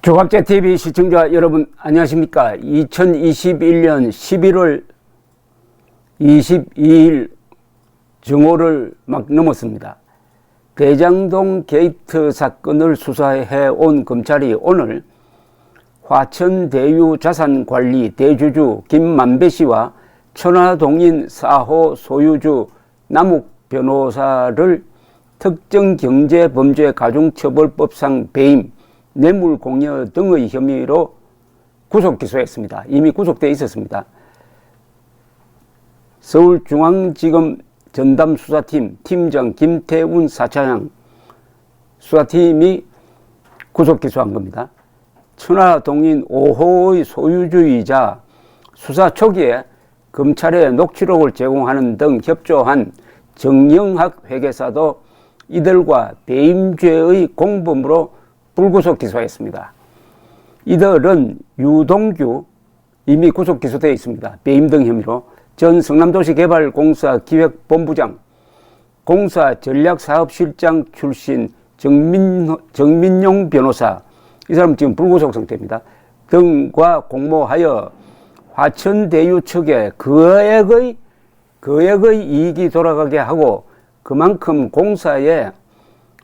조갑제TV 시청자 여러분 안녕하십니까. 2021년 11월 22일 정오를 막 넘었습니다. 대장동 게이트 사건을 수사해 온 검찰이 오늘 화천대유자산관리 대주주 김만배 씨와 천화동인 4호 소유주 남욱 변호사를 특정경제범죄가중처벌법상 배임, 뇌물공여 등의 혐의로 구속 기소했습니다. 이미 구속되어 있었습니다. 서울중앙지검 전담수사팀 팀장 김태훈 4차장 수사팀이 구속 기소한 겁니다. 천화동인 5호의 소유주이자 수사 초기에 검찰에 녹취록을 제공하는 등 협조한 정영학 회계사도 이들과 배임죄의 공범으로 불구속 기소했습니다. 이들은 유동규 이미 구속 기소되어 있습니다. 배임 등 혐의로 전 성남도시개발공사 기획본부장, 공사 전략사업실장 출신 정민용 변호사, 이 사람은 지금 불구속 상태입니다. 등과 공모하여 화천대유 측에 거액의 이익이 돌아가게 하고 그만큼 공사에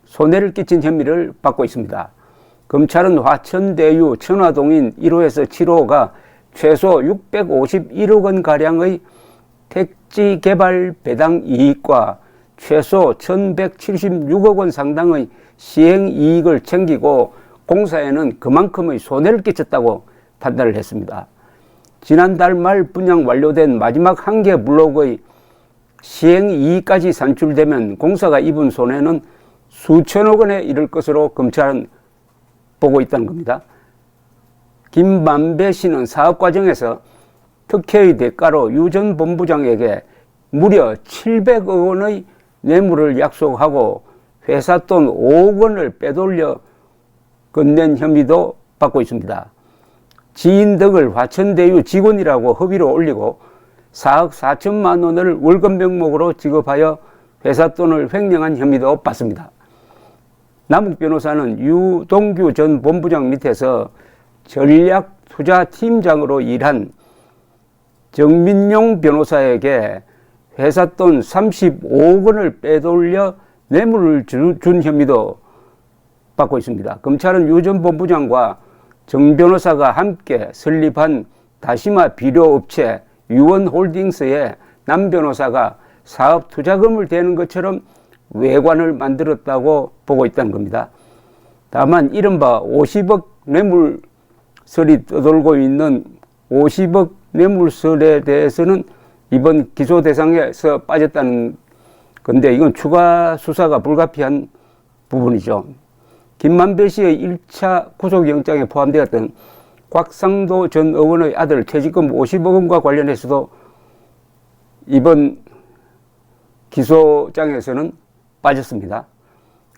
손해를 끼친 혐의를 받고 있습니다. 검찰은 화천대유 천화동인 1호에서 7호가 최소 651억 원가량의 택지 개발 배당 이익과 최소 1176억 원 상당의 시행 이익을 챙기고 공사에는 그만큼의 손해를 끼쳤다고 판단을 했습니다. 지난달 말 분양 완료된 마지막 한 개 블록의 시행 이익까지 산출되면 공사가 입은 손해는 수천억 원에 이를 것으로 검찰은 보고 있다는 겁니다. 김만배 씨는 사업 과정에서 특혜의 대가로 유 전 본부장에게 무려 700억 원의 뇌물을 약속하고 회사 돈 5억 원을 빼돌려 건넨 혐의도 받고 있습니다. 지인 덕을 화천대유 직원이라고 허위로 올리고 4억 4천만 원을 월급 명목으로 지급하여 회사 돈을 횡령한 혐의도 받습니다. 남욱 변호사는 유동규 전 본부장 밑에서 전략투자팀장으로 일한 정민용 변호사에게 회사 돈 35억 원을 빼돌려 뇌물을 준 혐의도 받고 있습니다. 검찰은 유 전 본부장과 정 변호사가 함께 설립한 다시마 비료업체 유원홀딩스에 남 변호사가 사업 투자금을 대는 것처럼 외관을 만들었다고 보고 있다는 겁니다. 다만 이른바 50억 뇌물설이 떠돌고 있는 50억 뇌물설에 대해서는 이번 기소 대상에서 빠졌다는 건데 이건 추가 수사가 불가피한 부분이죠. 김만배 씨의 1차 구속영장에 포함되었던 곽상도 전 의원의 아들 퇴직금 50억 원과 관련해서도 이번 기소장에서는 빠졌습니다.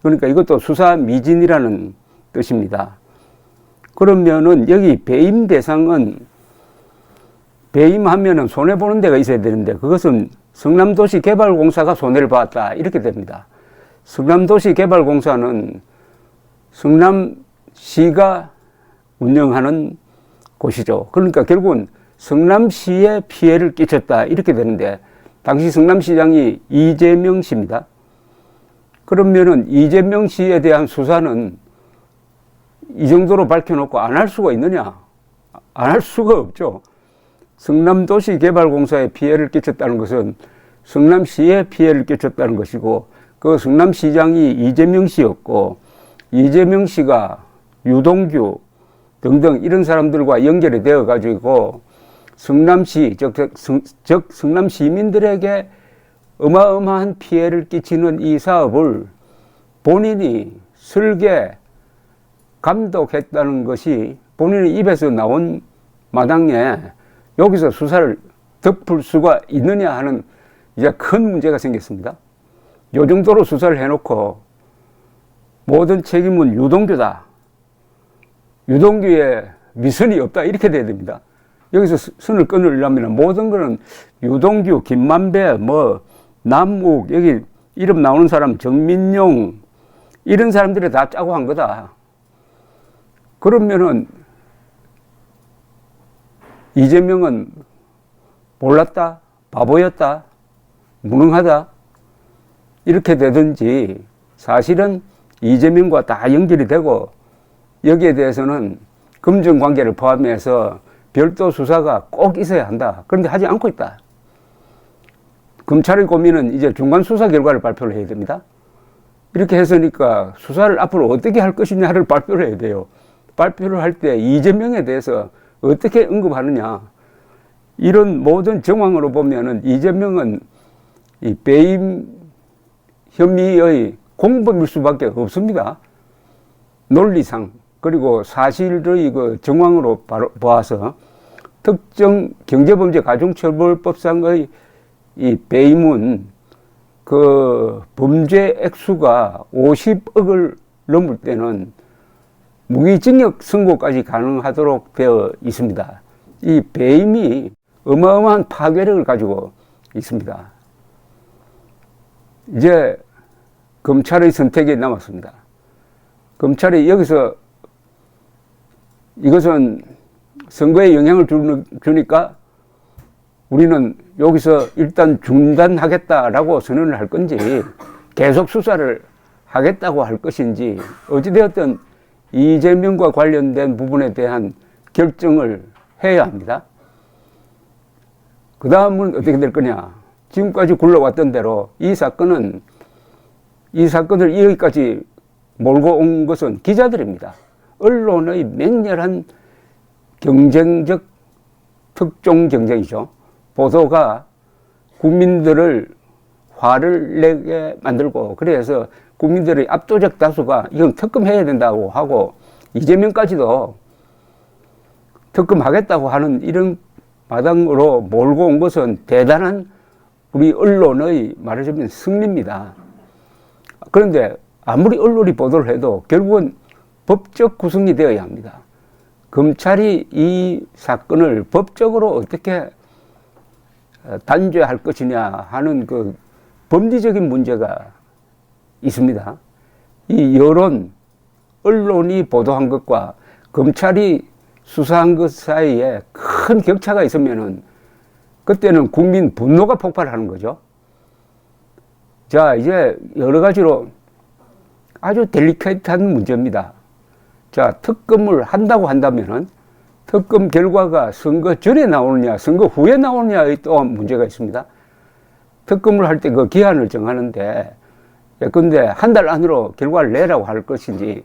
그러니까 이것도 수사 미진이라는 뜻입니다. 그러면은 여기 배임 대상은 배임하면은 손해보는 데가 있어야 되는데 그것은 성남도시개발공사가 손해를 봤다 이렇게 됩니다. 성남도시개발공사는 성남시가 운영하는 곳이죠. 그러니까 결국은 성남시에 피해를 끼쳤다 이렇게 되는데 당시 성남시장이 이재명 씨입니다. 그러면은 이재명 씨에 대한 수사는 이 정도로 밝혀놓고 안 할 수가 있느냐? 안 할 수가 없죠. 성남도시개발공사에 피해를 끼쳤다는 것은 성남시에 피해를 끼쳤다는 것이고 그 성남시장이 이재명 씨였고 이재명 씨가 유동규 등등 이런 사람들과 연결이 되어 가지고 성남시 즉 성남 시민들에게 어마어마한 피해를 끼치는 이 사업을 본인이 설계 감독했다는 것이 본인의 입에서 나온 마당에 여기서 수사를 덮을 수가 있느냐 하는 이제 큰 문제가 생겼습니다. 이 정도로 수사를 해놓고 모든 책임은 유동규다. 유동규의 미선이 없다. 이렇게 돼야 됩니다. 여기서 선을 끊으려면 모든 거는 유동규, 김만배, 남욱, 여기 이름 나오는 사람 정민용 이런 사람들이 다 짜고 한 거다. 그러면은 이재명은 몰랐다, 바보였다, 무능하다 이렇게 되든지, 사실은 이재명과 다 연결이 되고 여기에 대해서는 금전관계를 포함해서 별도 수사가 꼭 있어야 한다. 그런데 하지 않고 있다. 검찰의 고민은 이제 중간 수사 결과를 발표를 해야 됩니다. 이렇게 했으니까 수사를 앞으로 어떻게 할 것이냐를 발표를 해야 돼요. 발표를 할 때 이재명에 대해서 어떻게 언급하느냐. 이런 모든 정황으로 보면은 이재명은 이 배임 혐의의 공범일 수밖에 없습니다. 논리상, 그리고 사실의 그 정황으로 봐서 특정 경제범죄 가중처벌법상의 이 배임은 그 범죄 액수가 50억을 넘을 때는 무기징역 선고까지 가능하도록 되어 있습니다. 이 배임이 어마어마한 파괴력을 가지고 있습니다. 이제 검찰의 선택이 남았습니다. 검찰이 여기서 이것은 선거에 영향을 주니까 우리는 여기서 일단 중단하겠다라고 선언을 할 건지 계속 수사를 하겠다고 할 것인지, 어찌되었든 이재명과 관련된 부분에 대한 결정을 해야 합니다. 그 다음은 어떻게 될 거냐. 지금까지 굴러왔던 대로 이 사건을 여기까지 몰고 온 것은 기자들입니다. 언론의 맹렬한 경쟁적 특종 경쟁이죠. 보도가 국민들을 화를 내게 만들고, 그래서 국민들의 압도적 다수가 이건 특검해야 된다고 하고 이재명까지도 특검하겠다고 하는 이런 마당으로 몰고 온 것은 대단한 우리 언론의 말하자면 승리입니다. 그런데 아무리 언론이 보도를 해도 결국은 법적 구성이 되어야 합니다. 검찰이 이 사건을 법적으로 어떻게 단죄할 것이냐 하는 그 법리적인 문제가 있습니다. 이 여론, 언론이 보도한 것과 검찰이 수사한 것 사이에 큰 격차가 있으면은 그때는 국민 분노가 폭발하는 거죠. 자, 이제 여러 가지로 아주 델리케이트한 문제입니다. 자, 특검을 한다고 한다면은 특검 결과가 선거 전에 나오느냐, 선거 후에 나오느냐의 또한 문제가 있습니다. 특검을 할 때 그 기한을 정하는데, 예컨대 한 달 안으로 결과를 내라고 할 것인지,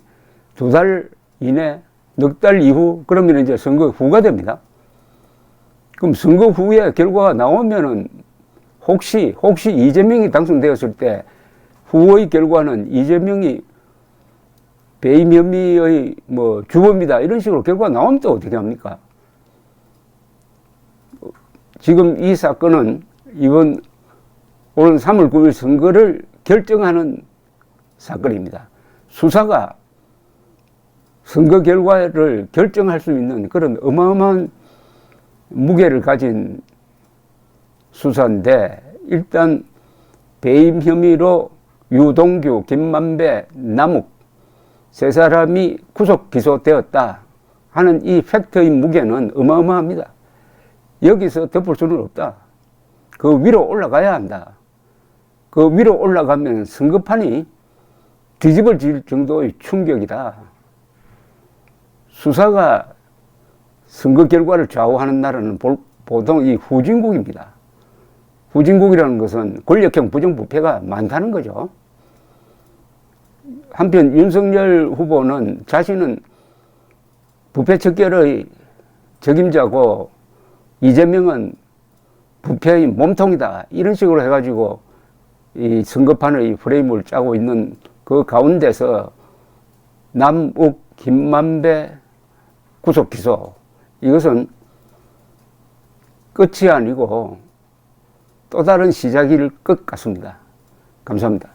2달 이내, 넉 달 이후, 그러면 이제 선거 후가 됩니다. 그럼 선거 후에 결과가 나오면은 혹시 이재명이 당선되었을 때 후의 결과는 이재명이 배임 혐의의 뭐 주범이다 이런 식으로 결과가 나오면 또 어떻게 합니까? 지금 이 사건은 이번 오는 3월 9일 선거를 결정하는 사건입니다. 수사가 선거 결과를 결정할 수 있는 그런 어마어마한 무게를 가진 수사인데, 일단 배임 혐의로 유동규, 김만배, 남욱 세 사람이 구속 기소되었다 하는 이 팩트의 무게는 어마어마합니다. 여기서 덮을 수는 없다. 그 위로 올라가야 한다. 그 위로 올라가면 선거판이 뒤집어질 정도의 충격이다. 수사가 선거 결과를 좌우하는 나라는 보통 이 후진국입니다. 후진국이라는 것은 권력형 부정부패가 많다는 거죠. 한편 윤석열 후보는 자신은 부패 척결의 적임자고 이재명은 부패의 몸통이다 이런 식으로 해가지고 이 선거판의 프레임을 짜고 있는 그 가운데서 남욱, 김만배 구속 기소, 이것은 끝이 아니고 또 다른 시작일 것 같습니다. 감사합니다.